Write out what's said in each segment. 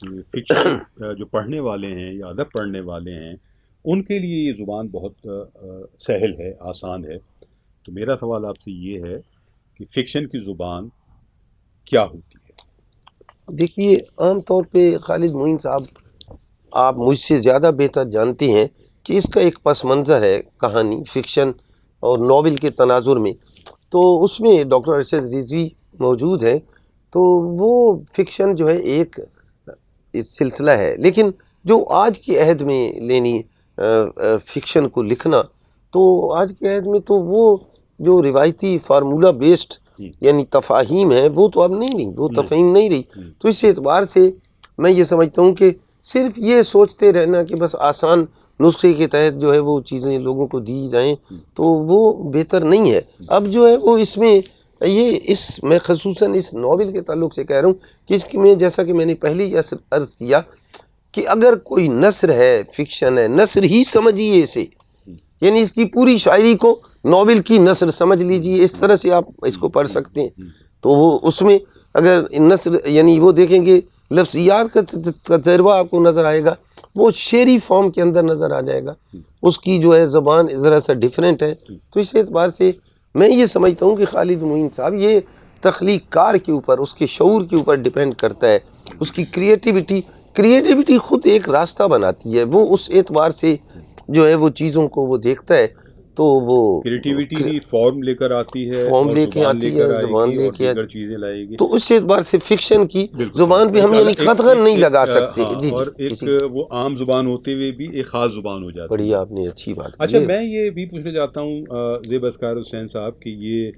کہ فکشن جو پڑھنے والے ہیں یا ادب پڑھنے والے ہیں ان کے لیے یہ زبان بہت سہل ہے، آسان ہے. تو میرا سوال آپ سے یہ ہے کہ فکشن کی زبان کیا ہوتی ہے؟ دیکھیے، عام طور پہ خالد معین صاحب، آپ مجھ سے زیادہ بہتر جانتے ہیں کہ اس کا ایک پس منظر ہے کہانی فکشن اور ناول کے تناظر میں. تو اس میں ڈاکٹر ارشد رضوی موجود ہیں. تو وہ فکشن جو ہے ایک سلسلہ ہے، لیکن جو آج کے عہد میں لینی فکشن کو لکھنا، تو آج کے عہد میں تو وہ جو روایتی فارمولہ بیسڈ یعنی تفاہیم ہیں وہ تو اب نہیں رہی، وہ تفہیم نہیں رہی. تو اس اعتبار سے میں یہ سمجھتا ہوں کہ صرف یہ سوچتے رہنا کہ بس آسان نسخے کے تحت جو ہے وہ چیزیں لوگوں کو دی جائیں تو وہ بہتر نہیں ہے. اب جو ہے وہ اس میں میں خصوصاً اس ناول کے تعلق سے کہہ رہا ہوں کہ اس کی میں، جیسا کہ میں نے پہلے ہی عرض کیا کہ اگر کوئی نثر ہے، فکشن ہے، نثر ہی سمجھیے اسے، یعنی اس کی پوری شاعری کو ناول کی نثر سمجھ لیجئے، اس طرح سے آپ اس کو پڑھ سکتے ہیں. تو وہ اس میں اگر نثر یعنی وہ دیکھیں گے لفظیات کا تجربہ آپ کو نظر آئے گا، وہ شعری فارم کے اندر نظر آ جائے گا، اس کی جو ہے زبان ذرا سا ڈیفرنٹ ہے. تو اس اعتبار سے میں یہ سمجھتا ہوں کہ خالد معین صاحب، یہ تخلیق کار کے اوپر، اس کے شعور کے اوپر ڈیپینڈ کرتا ہے. اس کی کریٹیوٹی خود ایک راستہ بناتی ہے. وہ اس اعتبار سے جو ہے وہ چیزوں کو وہ دیکھتا ہے. تو وہ کریٹیوٹی فارم لے کر آتی ہے، فارم اور لے کے زبان آتی لے ہے، کر آئے زبان گی لے اور کے دیگر آتی. چیزیں لائے گی. تو اس اعتبار سے فکشن کی زبان بھی ہم یعنی خطغن نہیں لگا سکتے. ہاں، جی اور ایک وہ عام زبان ہوتے ہوئے بھی ایک خاص زبان ہو جاتی بڑی ہے. آپ نے اچھی بات کی. اچھا، میں یہ بھی پوچھنا چاہتا ہوں زیب اسکار حسین صاحب کہ یہ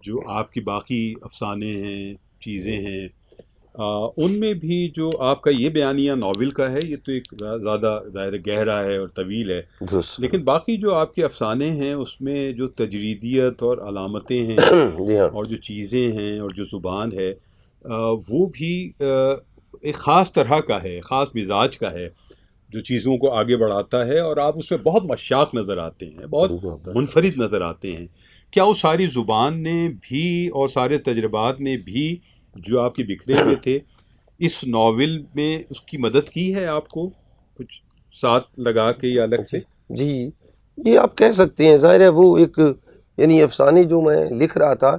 جو آپ کی باقی افسانے ہیں، چیزیں ہیں، ان میں بھی جو آپ کا یہ بیانیہ ناول کا ہے، یہ تو ایک زیادہ ظاہر گہرا ہے اور طویل ہے، لیکن باقی جو آپ کے افسانے ہیں اس میں جو تجریدیت اور علامتیں ہیں جی ہاں، اور جو چیزیں ہیں اور جو زبان ہے، وہ بھی ایک خاص طرح کا ہے، خاص مزاج کا ہے، جو چیزوں کو آگے بڑھاتا ہے، اور آپ اس میں بہت مشاق نظر آتے ہیں، بہت منفرد نظر آتے ہیں. کیا اس ساری زبان نے بھی اور سارے تجربات نے بھی جو آپ کے بکھرے ہوئے تھے اس ناول میں اس کی مدد کی ہے آپ کو کچھ ساتھ لگا کے یا الگ سے؟ جی یہ آپ کہہ سکتے ہیں. ظاہر ہے وہ ایک یعنی افسانے جو میں لکھ رہا تھا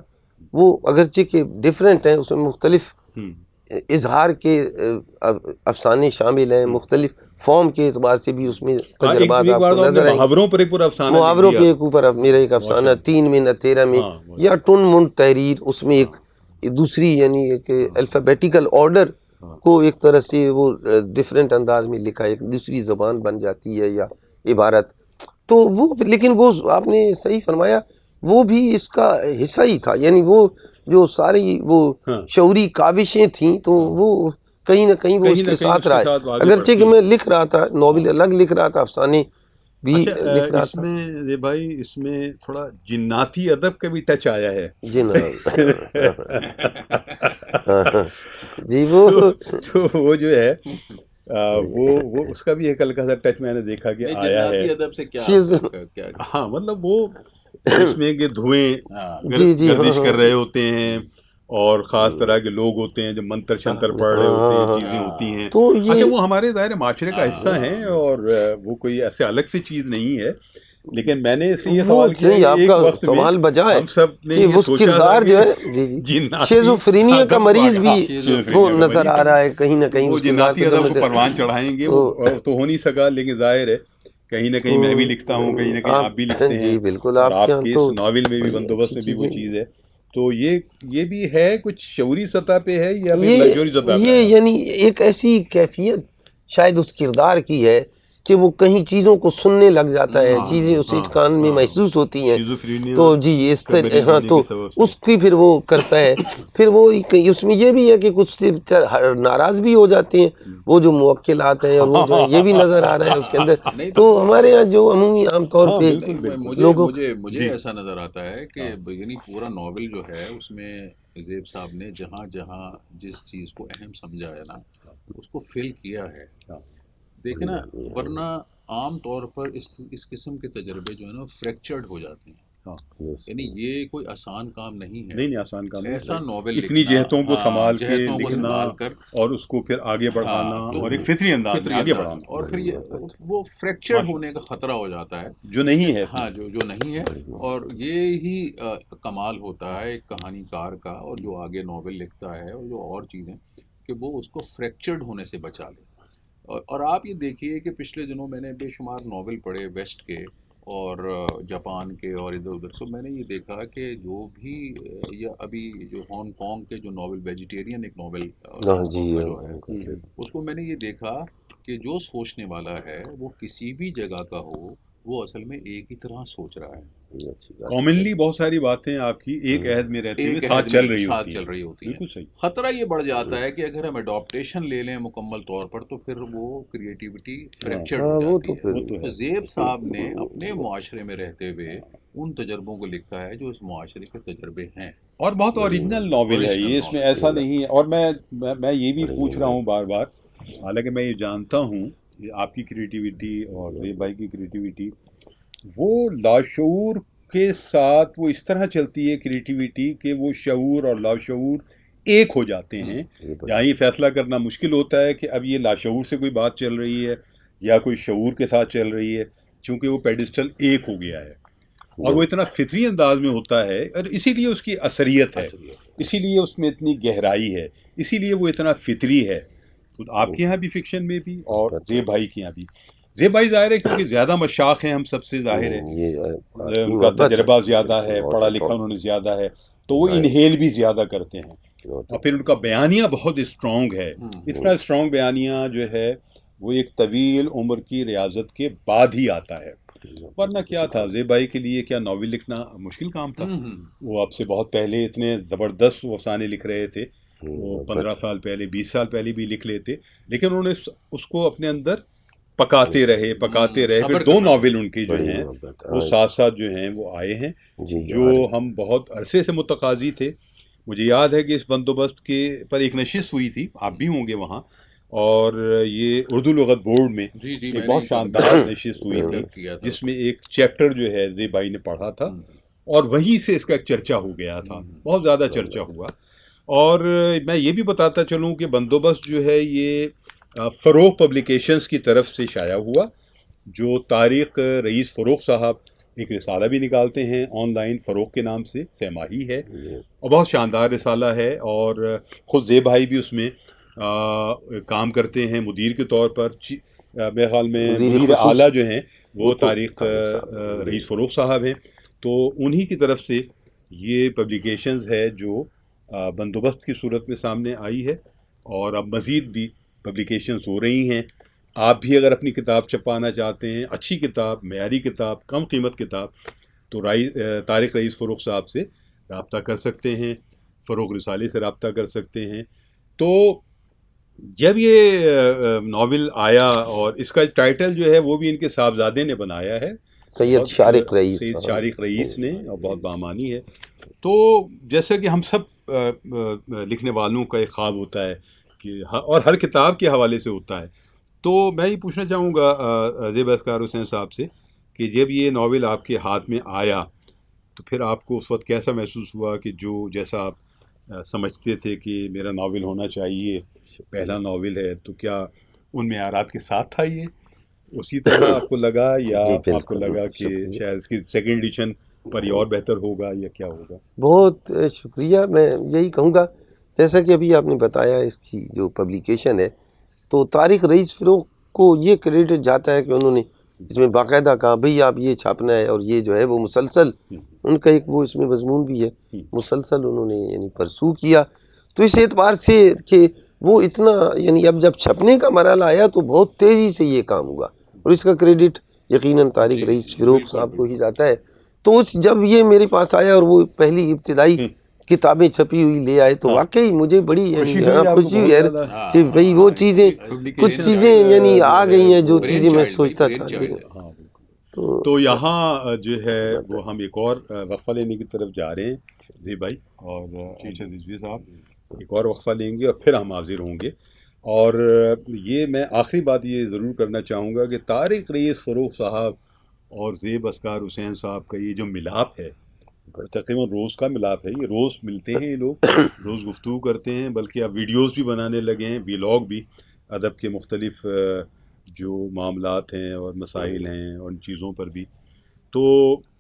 وہ اگرچہ کہ ڈیفرنٹ ہیں، اس میں مختلف اظہار کے افسانے شامل ہیں، مختلف فارم کے اعتبار سے بھی اس میں تجربات آپ کو نظر آئیں. محاوروں پر ایک پورا افسانہ لکھ محاوروں دیا. کے اوپر میرا ایک افسانہ 3 میں نہ 13 میں، یا ٹن منڈ تحریر، اس میں ایک دوسری یعنی ایک الفابیٹیکل آرڈر کو ایک طرح سے وہ ڈیفرنٹ انداز میں لکھا ہے، ایک دوسری زبان بن جاتی ہے یا عبارت. تو وہ لیکن وہ آپ نے صحیح فرمایا، وہ بھی اس کا حصہ ہی تھا. یعنی وہ جو ساری وہ شعوری کاوشیں تھیں تو وہ کہیں نہ کہیں وہ اس کے ساتھ رہا ہے. اگرچہ کہ میں لکھ رہا تھا ناول الگ لکھ رہا تھا، افسانے بھی لکھ رہا اس تھا. میں بھائی اس میں تھوڑا جناتی ادب کا بھی ٹچ آیا ہے. جی جی وہ جو ہے وہ اس کا بھی ایک ہلکا سا ٹچ میں نے دیکھا کہ آیا ہے. ادب سے کیا؟ ہاں، مطلب وہ اس میں کہ دھوئیں گردش کر رہے ہوتے ہیں اور خاص طرح کے لوگ ہوتے ہیں جو منتر شنتر پڑھ رہے ہوتے ہیں، چیزیں ہوتی ہیں. اچھا، وہ ہمارے ظاہر معاشرے کا حصہ ہیں اور وہ کوئی ایسے الگ سی چیز نہیں ہے، لیکن میں نے اس لیے سوال کیا آپ کا سوال بجا ہے ہم سب نے کہ وہ کردار جو ہے شیزوفرینیا کا مریض بھی وہ نظر آ رہا ہے کہیں نہ کہیں. وہ جناتی ادب کو پروان چڑھائیں گے وہ تو ہو نہیں سکا، لیکن ظاہر ہے کہیں نہ کہیں میں بھی لکھتا ہوں، کہیں نہ کہیں آپ بھی لکھتے ہیں. جی بالکل، آپ کے اس ناول میں بھی بندوبست میں بھی وہ چیز ہے. تو یہ بھی ہے کچھ شعوری سطح پہ ہے یا پھر لگژوری سطح پہ؟ یہ یعنی ایک ایسی کیفیت شاید اس کردار کی ہے کہ وہ کہیں چیزوں کو سننے لگ جاتا ہے، چیزیں اس کان میں محسوس ہوتی ہیں. تو جی اس طرح ہاں، تو اس کی پھر وہ کرتا ہے. پھر وہ اس میں یہ بھی ہے کہ کچھ ناراض بھی ہو جاتے ہیں، وہ جو موکلات ہیں اور وہ جو یہ بھی نظر آ رہا ہے اس کے اندر. تو ہمارے یہاں جو عمومی عام طور پہ لوگوں مجھے ایسا نظر آتا ہے کہ یعنی پورا ناول جو ہے اس میں زیب صاحب نے جہاں جہاں جس چیز کو اہم سمجھا ہے نا اس کو فل کیا ہے. دیکھیں نا، ورنہ عام طور پر اس قسم کے تجربے جو ہے نا فریکچرڈ ہو جاتے ہیں. ہاں یعنی یہ کوئی آسان کام نہیں ہے. نہیں آسان کام ایسا ناول اتنی لکھنا، جہتوں کو سنبھال کے جہتوں کو لکھنا سنبھال کر، اور اس کو پھر آگے بڑھانا تو اور ایک فطری انداز میں آگے بڑھانا، اور پھر یہ وہ فریکچرڈ ہونے کا خطرہ ہو جاتا ہے جو نہیں ہے. ہاں جو نہیں ہے. اور یہ ہی کمال ہوتا ہے ایک کہانی کار کا، اور جو آگے ناول لکھتا ہے اور جو اور چیزیں، کہ وہ اس کو فریکچرڈ ہونے سے بچا لے. اور آپ یہ دیکھیے کہ پچھلے دنوں میں نے بے شمار ناول پڑھے ویسٹ کے اور جاپان کے اور ادھر ادھر. تو میں نے یہ دیکھا کہ جو بھی یا ابھی جو ہانگ کانگ کے جو ناول ویجیٹیرین ایک ناول جی جو ہے، اس کو میں نے یہ دیکھا کہ جو سوچنے والا ہے وہ کسی بھی جگہ کا ہو، وہ اصل میں ایک ہی طرح سوچ رہا ہے. کامنلی بہت ساری باتیں آپ کی ایک عہد میں رہتے ہوئے ساتھ چل رہی ہوتی ہیں. بالکل صحیح. خطرہ یہ بڑھ جاتا ہے کہ اگر ہم اڈاپٹیشن لے لیں مکمل طور پر تو پھر وہ کریٹیوٹی فریکچرڈ ہو جاتی ہے. تو زیب صاحب نے اپنے معاشرے میں رہتے ہوئے ان تجربوں کو لکھا ہے جو اس معاشرے کے تجربے ہیں، اور بہت اوریجنل ناول ہے یہ، اس میں ایسا نہیں ہے. اور میں یہ بھی پوچھ رہا ہوں بار بار، حالانکہ میں یہ جانتا ہوں کہ آپ کی کریٹیوٹی اور زیب بھائی کی کریٹیوٹی وہ لاشعور کے ساتھ وہ اس طرح چلتی ہے کریٹیوٹی کہ وہ شعور اور لاشعور ایک ہو جاتے ہیں. یہاں یہ فیصلہ کرنا مشکل ہوتا ہے کہ اب یہ لاشعور سے کوئی بات چل رہی ہے یا کوئی شعور کے ساتھ چل رہی ہے، چونکہ وہ پیڈسٹل ایک ہو گیا ہے اور وہ اتنا فطری انداز میں ہوتا ہے، اور اسی لیے اس کی اثریت ہے، اسی لیے اس میں اتنی گہرائی ہے، اسی لیے وہ اتنا فطری ہے. آپ کے یہاں بھی فکشن میں بھی اور زیب بھائی کے یہاں بھی. زیب بھائی ظاہر ہے کیونکہ زیادہ مشاق ہیں ہم سب سے، ظاہر ہے ان کا تجربہ زیادہ ہے، پڑھا لکھا انہوں نے زیادہ ہے، تو وہ انہیل بھی زیادہ کرتے ہیں. اور پھر ان کا بیانیہ بہت اسٹرانگ ہے، اتنا اسٹرانگ بیانیہ جو ہے وہ ایک طویل عمر کی ریاضت کے بعد ہی آتا ہے. ورنہ کیا تھا زیب بھائی کے لیے، کیا ناول لکھنا مشکل کام تھا؟ وہ اب سے بہت پہلے اتنے زبردست افسانے لکھ رہے تھے، وہ 15 سال پہلے 20 سال پہلے بھی لکھ لیتے، لیکن انہوں نے اس کو اپنے اندر پکاتے رہے. پھر 2 ناول ان کے جو ہیں وہ ساتھ ساتھ جو ہیں وہ آئے ہیں، جو ہم بہت عرصے سے متقاضی تھے. مجھے یاد ہے کہ اس بندوبست کے پر ایک نشست ہوئی تھی، آپ بھی ہوں گے وہاں، اور یہ اردو لغت بورڈ میں ایک بہت شاندار نشست ہوئی تھی جس میں ایک چیپٹر جو ہے زیب بھائی نے پڑھا تھا، اور وہیں سے اس کا ایک چرچا ہو گیا تھا، بہت زیادہ چرچا ہوا. اور میں یہ بھی بتاتا چلوں کہ بندوبست جو ہے یہ فروغ پبلیکیشنز کی طرف سے شائع ہوا، جو طارق رئیس فروغ صاحب ایک رسالہ بھی نکالتے ہیں آن لائن فروغ کے نام سے، سہ ماہی ہے اور بہت شاندار رسالہ ہے. اور خود زیب بھائی بھی اس میں کام کرتے ہیں مدیر کے طور پر. میرے خیال میں مدیر اعلیٰ جو ہیں وہ طارق رئیس فروغ صاحب ہیں. تو انہی کی طرف سے یہ پبلیکیشنز ہے جو بندوبست کی صورت میں سامنے آئی ہے، اور اب مزید بھی پبلیکیشنز ہو رہی ہیں. آپ بھی اگر اپنی کتاب چھپانا چاہتے ہیں، اچھی کتاب، معیاری کتاب، کم قیمت کتاب، تو طارق رئیس فروغ صاحب سے رابطہ کر سکتے ہیں، فروغ رسالے سے رابطہ کر سکتے ہیں. تو جب یہ ناول آیا، اور اس کا ٹائٹل جو ہے وہ بھی ان کے صاحبزادے نے بنایا ہے، سید شارق رئیس نے، اور بہت بامانی ہے. تو جیسا کہ ہم سب لکھنے والوں کا ایک خواب ہوتا ہے کہ اور ہر کتاب کے حوالے سے ہوتا ہے، تو میں یہ پوچھنا چاہوں گا زیب اسکار حسین صاحب سے کہ جب یہ ناول آپ کے ہاتھ میں آیا تو پھر آپ کو اس وقت کیسا محسوس ہوا کہ جو جیسا آپ سمجھتے تھے کہ میرا ناول ہونا چاہیے، پہلا ناول ہے، تو کیا ان معیارات کے ساتھ تھا یہ اسی طرح آپ کو لگا، یا آپ کو لگا کہ شاید اس کی سیکنڈ ایڈیشن پر یہ اور بہتر ہوگا، یا کیا ہوگا؟ بہت شکریہ. میں یہی کہوں گا جیسا کہ ابھی آپ نے بتایا اس کی جو پبلیکیشن ہے، تو طارق رئیس فروغ کو یہ کریڈٹ جاتا ہے کہ انہوں نے اس میں باقاعدہ کہا بھئی آپ یہ چھاپنا ہے، اور یہ جو ہے وہ مسلسل ان کا ایک وہ اس میں مضمون بھی ہے، مسلسل انہوں نے یعنی پرسو کیا. تو اس اعتبار سے کہ وہ اتنا یعنی اب جب چھپنے کا مرحلہ آیا تو بہت تیزی سے یہ کام ہوا، اور اس کا کریڈٹ یقیناً طارق رئیس فروغ صاحب کو ہی جاتا ہے. تو جب یہ میرے پاس آیا اور وہ پہلی ابتدائی کتابیں چھپی ہوئی لے آئے تو واقعی مجھے بڑی خوشی ہوئی ہے کہ بھئی وہ چیزیں کچھ چیزیں یعنی آ گئی ہیں جو چیزیں میں سوچتا تھا. تو یہاں جو ہے وہ ہم ایک اور وقفہ لینے کی طرف جا رہے ہیں. زیب بھائی اور شیرشاد رضوی صاحب ایک اور وقفہ لیں گے اور پھر ہم حاضر ہوں گے. اور یہ میں آخری بات یہ ضرور کرنا چاہوں گا کہ طارق رئیس فروغ صاحب اور زیب اسکار حسین صاحب کا یہ جو ملاپ ہے، تقریباً روز کا ملاپ ہے، یہ روز ملتے ہیں، یہ لوگ روز گفتگو کرتے ہیں، بلکہ اب ویڈیوز بھی بنانے لگے ہیں، ویلاگ بھی، ادب کے مختلف جو معاملات ہیں اور مسائل ہیں ان چیزوں پر بھی. تو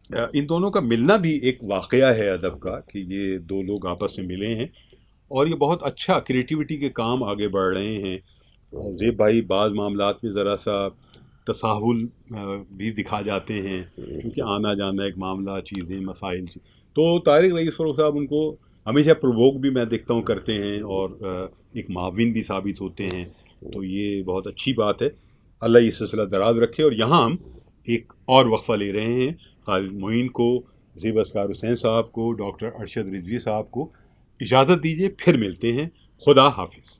ان دونوں کا ملنا بھی ایک واقعہ ہے ادب کا، کہ یہ دو لوگ آپس میں ملے ہیں اور یہ بہت اچھا کریٹیوٹی کے کام آگے بڑھ رہے ہیں. اور زیب بھائی بعض معاملات میں ذرا سا تساہل بھی دکھا جاتے ہیں، کیونکہ آنا جانا ایک معاملہ، چیزیں، مسائل. تو طارق رئیس فروغ صاحب ان کو ہمیشہ پرووک بھی میں دیکھتا ہوں کرتے ہیں، اور ایک معاون بھی ثابت ہوتے ہیں. تو یہ بہت اچھی بات ہے. اللہ یہ سلسلہ دراز رکھے. اور یہاں ہم ایک اور وقفہ لے رہے ہیں. خالد معین کو، زیب اسکار حسین صاحب کو، ڈاکٹر ارشد رضوی صاحب کو اجازت دیجیے، پھر ملتے ہیں. خدا حافظ.